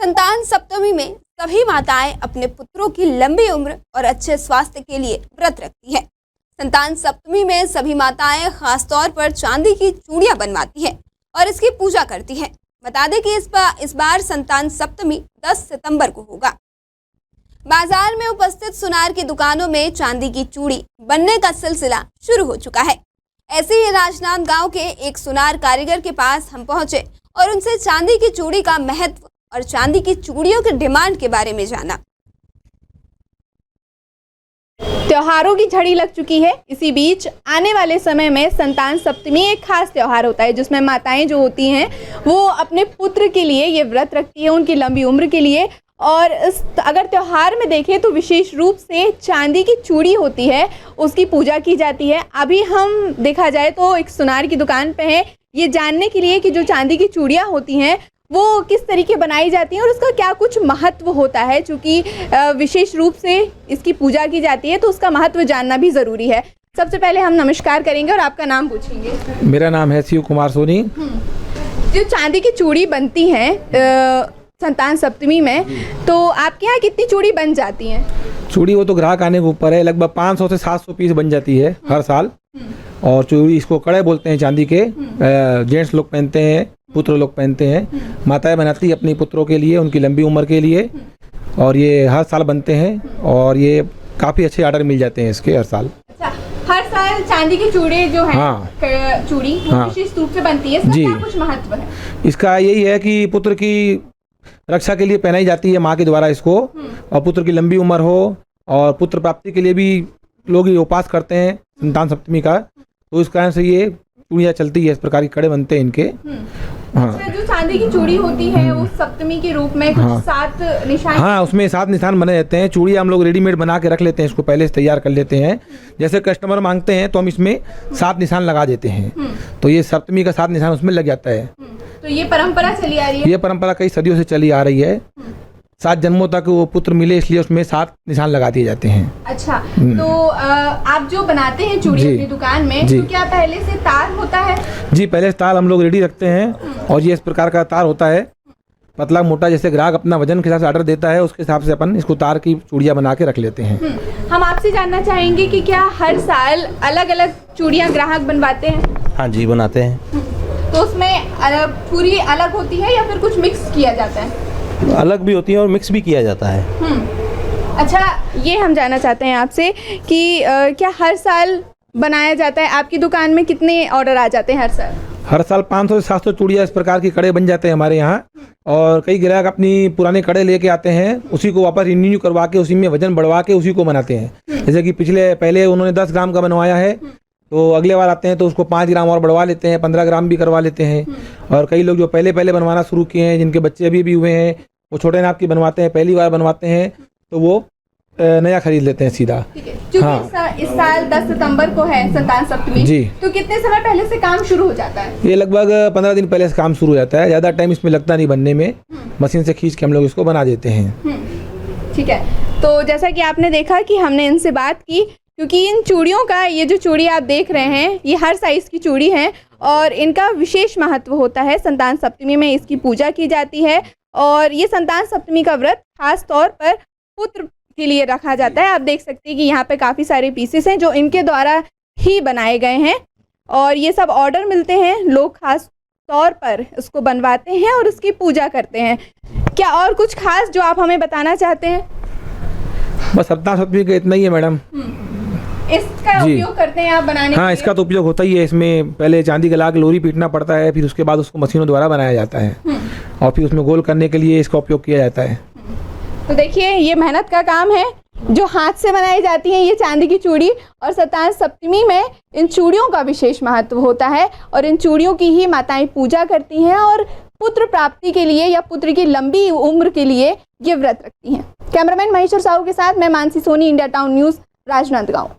संतान सप्तमी में सभी माताएं अपने पुत्रों की लंबी उम्र और अच्छे स्वास्थ्य के लिए व्रत रखती हैं। संतान सप्तमी में सभी माताएं खासतौर पर चांदी की चूड़ियां बनवाती हैं और इसकी पूजा करती हैं। बता दें कि इस बार संतान सप्तमी 10 सितंबर को होगा। बाजार में उपस्थित सुनार की दुकानों में चांदी की चूड़ी बनने का सिलसिला शुरू हो चुका है। ऐसे ही राजनांदगांव के एक सुनार कारीगर के पास हम पहुंचे और उनसे चांदी की चूड़ी का महत्व और चांदी की चूड़ियों की डिमांड के बारे में जाना। त्योहारों की झड़ी लग चुकी है। इसी बीच आने वाले समय में संतान सप्तमी एक खास त्योहार होता है जिसमें माताएं जो होती हैं वो अपने पुत्र के लिए ये व्रत रखती है, उनकी लंबी उम्र के लिए। और अगर त्योहार में देखें तो विशेष रूप से चांदी की चूड़ी होती है, उसकी पूजा की जाती है। अभी हम देखा जाए तो एक सुनार की दुकान पे हैं, ये जानने के लिए कि जो चांदी की चूड़ियाँ होती हैं वो किस तरीके बनाई जाती हैं और उसका क्या कुछ महत्व होता है। चूँकि विशेष रूप से इसकी पूजा की जाती है तो उसका महत्व जानना भी ज़रूरी है। सबसे पहले हम नमस्कार करेंगे और आपका नाम पूछेंगे। मेरा नाम है शिव कुमार सोनी। जो चांदी की चूड़ी बनती हैं संतान सप्तमी में, तो आपके यहाँ कितनी चूड़ी बन जाती हैं? चूड़ी वो तो ग्राहक आने के ऊपर है, लगभग 500 से 700 पीस बन जाती है हर साल। और चूड़ी इसको कड़े बोलते हैं, चांदी के जेंट्स लोग पहनते हैं, पुत्र लोग पहनते हैं। माताएं बनाती अपने पुत्रों के लिए, उनकी लंबी उम्र के लिए, और ये हर साल बनते हैं और ये काफ़ी अच्छे ऑर्डर मिल जाते हैं इसके हर साल। अच्छा, हर साल चांदी की चूड़ी जो है, हाँ, चूड़ी विशेष रूप से बनती है, जी। क्या कुछ महत्व है इसका? यही है कि पुत्र की रक्षा के लिए पहनाई जाती है माँ के द्वारा इसको, और पुत्र की लंबी उम्र हो और पुत्र प्राप्ति के लिए भी लोग ये उपास करते हैं संतान सप्तमी का, तो इस कारण से ये चूड़ियाँ चलती है, इस प्रकार के कड़े बनते हैं इनके। हाँ, अच्छा, जो चांदी की चूड़ी होती है वो सप्तमी के रूप में कुछ 7 निशान, हाँ, उसमें 7 निशान बने रहते हैं। चूड़ियाँ हम लोग रेडीमेड बना के रख लेते हैं, इसको पहले से तैयार कर लेते हैं। जैसे कस्टमर मांगते हैं तो हम इसमें 7 निशान लगा देते हैं, तो ये सप्तमी का 7 निशान उसमें लग जाता है। तो ये परंपरा चली आ रही है? ये परंपरा कई सदियों से चली आ रही है। 7 जन्मों तक वो पुत्र मिले, इसलिए उसमें 7 निशान लगा दिए जाते हैं। अच्छा, तो आप जो बनाते हैं चूड़ी अपनी दुकान में, तो क्या पहले से तार होता है? जी, पहले से तार हम लोग रेडी रखते हैं और ये इस प्रकार का तार होता है, पतला मोटा। जैसे ग्राहक अपना वजन के हिसाब से ऑर्डर देता है, उसके हिसाब से अपन इसको तार की चूड़ियाँ बना के रख लेते हैं। हम आपसे जानना चाहेंगे कि क्या हर साल अलग अलग चूड़ियाँ ग्राहक बनवाते हैं? हाँ जी, बनाते हैं। तो उसमें पूरी अलग होती है या फिर कुछ मिक्स किया जाता है? अलग भी होती है और मिक्स भी किया जाता है। अच्छा, ये हम जानना चाहते हैं आपसे कि क्या हर साल बनाया जाता है? आपकी दुकान में कितने ऑर्डर आ जाते हैं हर साल? हर साल 500 से 700 चूड़ियाँ इस प्रकार की कड़े बन जाते हैं हमारे यहाँ। और कई ग्राहक अपनी पुराने कड़े लेके आते हैं, उसी को वापस रिन्यू करवा के उसी में वजन बढ़वा के उसी को बनाते हैं। जैसे कि पहले उन्होंने 10 ग्राम का बनवाया है, तो अगले बार आते हैं तो उसको 5 ग्राम और बढ़वा लेते हैं, 15 ग्राम भी करवा लेते हैं। और कई लोग जो पहले बनवाना शुरू किए हैं, जिनके बच्चे अभी भी हुए हैं, वो छोटे नाप की बनवाते हैं, पहली बार बनवाते हैं, तो वो नया खरीद लेते हैं सीधा। हाँ, इस साल 10 सितंबर को है संतान सप्तमी जी, तो कितने समय पहले से काम शुरू हो जाता है? ये लगभग 15 दिन पहले से काम शुरू हो जाता है। ज़्यादा टाइम इसमें लगता नहीं बनने में, मशीन से खींच के हम लोग इसको बना देते हैं। ठीक है, तो जैसा कि आपने देखा कि हमने इनसे बात की, क्योंकि इन चूड़ियों का, ये जो चूड़ी आप देख रहे हैं, ये हर साइज़ की चूड़ी हैं और इनका विशेष महत्व होता है। संतान सप्तमी में इसकी पूजा की जाती है और ये संतान सप्तमी का व्रत खास तौर पर पुत्र के लिए रखा जाता है। आप देख सकते हैं कि यहाँ पे काफ़ी सारे पीसेस हैं जो इनके द्वारा ही बनाए गए हैं और ये सब ऑर्डर मिलते हैं, लोग खास तौर पर इसको बनवाते हैं और उसकी पूजा करते हैं। क्या और कुछ खास जो आप हमें बताना चाहते हैं? बस संतान सप्तमी का इतना ही है मैडम। इसका उपयोग करते हैं आप बनाने? हाँ, इसका तो उपयोग होता ही है। इसमें पहले चांदी गला के लोरी पीटना पड़ता है, फिर उसके बाद उसको मशीनों द्वारा बनाया जाता है और फिर उसमें गोल करने के लिए इसका उपयोग किया जाता है। तो देखिए, ये मेहनत का काम है जो हाथ से बनाई जाती है ये चांदी की चूड़ी, और संतान सप्तमी में इन चूड़ियों का विशेष महत्व होता है और इन चूड़ियों की ही माताएं पूजा करती हैं और पुत्र प्राप्ति के लिए या पुत्र की लंबी उम्र के लिए ये व्रत रखती हैं। कैमरामैन महेश्वर साहू के साथ मैं Mansi Soni, India town news, Rajnandgaon.